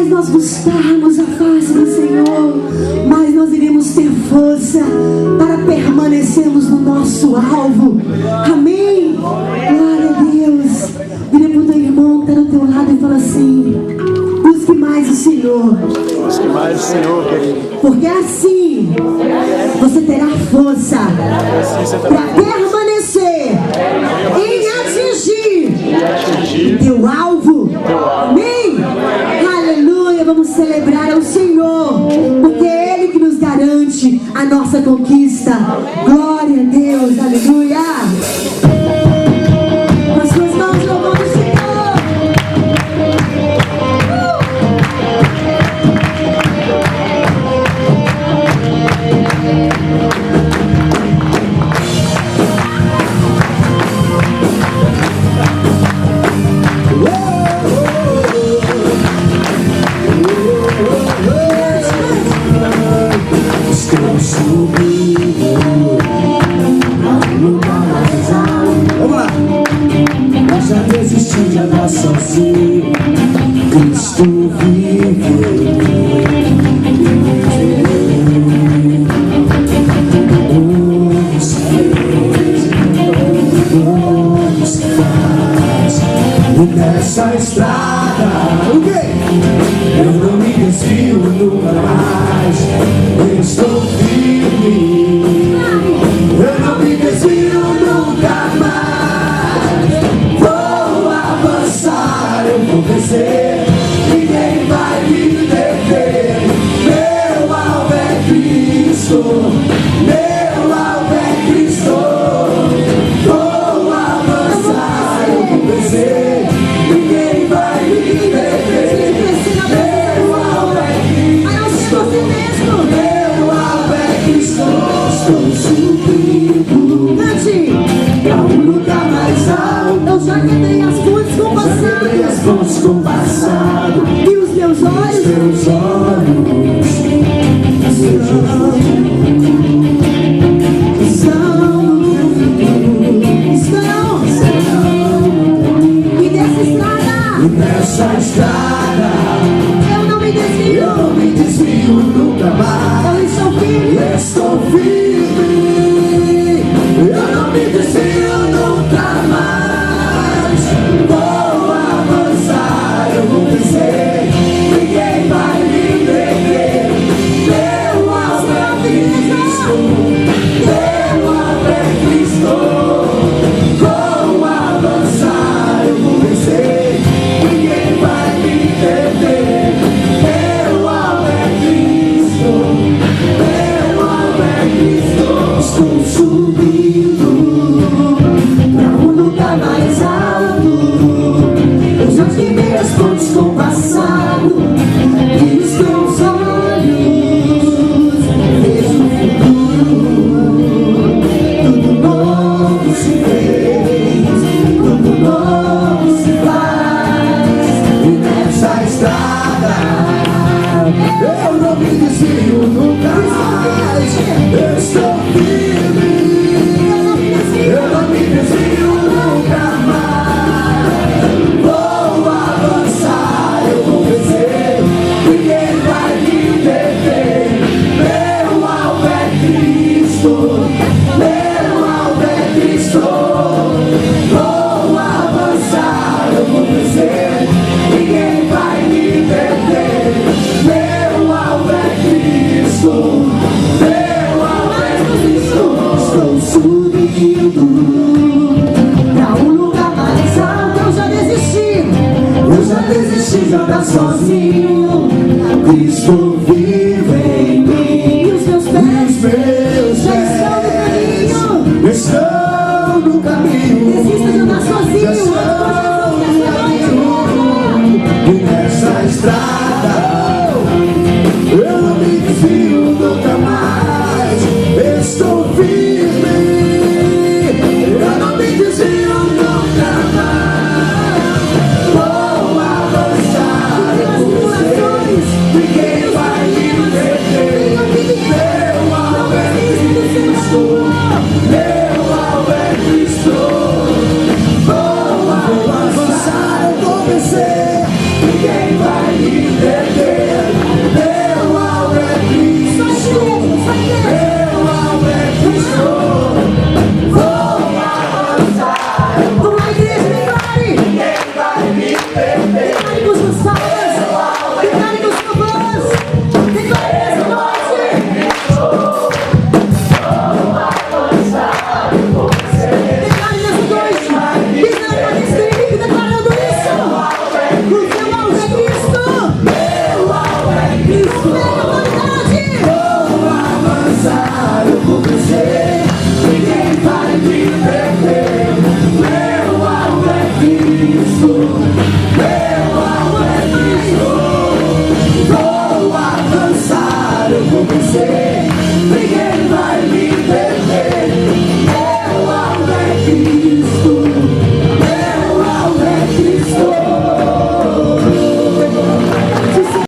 nós buscarmos a face do Senhor, mais nós iremos ter força para permanecermos no nosso alvo. Amém? Glória a Deus. Vira para o teu irmão que está do teu lado e fala assim: busque mais o Senhor. Busque mais o Senhor, querido. Porque assim você terá força para permanecer em atingir teu alvo. Amém? Aleluia. Vamos celebrar ao Senhor, porque é Ele que nos garante a nossa conquista. Glória a Deus. Aleluia. Com as suas mãos louvando o Senhor. Estou subindo a um lugar mais alto. Vamos lá! Eu já desisti de andar sozinho. Cristo vive em mim. E nessa estrada, eu não me desvio nunca mais. Eu estou firme, eu não me desvio nunca mais. Vou avançar, eu vou vencer, ninguém vai me deter. Meu alvo é Cristo, meu alvo é Cristo. Vou avançar, eu vou vencer, ninguém vai me deter. Meu alvo é Cristo, meu alvo é Cristo. Estou subindo pra um lugar mais alto. Eu já quebrei as pontes com o Já quebrei as passado, pontes com o passado. e os meus olhos Teus olhos e dessa estrada nessa estrada, eu não me desvio. eu não me desvio nunca mais. Eu estou firme. Estou firme, eu não me desvio nunca mais. Vou avançar, eu vou vencer, ninguém vai me deter. Meu alvo é Cristo, meu alvo é Cristo. Vou avançar, eu vou vencer, ninguém vai me deter. Meu alvo é Cristo, meu alvo é Cristo. Estou subindo pra um lugar mais alto. Eu já queimei as pontes com o passado, e os teus olhos vejo o futuro. Tudo novo se fez, tudo novo se faz. E nessa estrada eu não me desvio nunca mais. Eu estou firme, eu não me desvio nunca mais. Vou avançar, eu vou vencer, ninguém vai me deter. Meu alvo é Cristo, meu alvo é Cristo. Vou avançar, eu vou vencer, ninguém vai me deter. Meu alvo é Cristo, meu alvo é Cristo. Estou subindo pra um lugar mais alto. Eu já desisti de andar sozinho. Cristo vive em mim. E os meus pés já estão no caminho. desista de andar sozinho. Já estão no caminho. E nessa estrada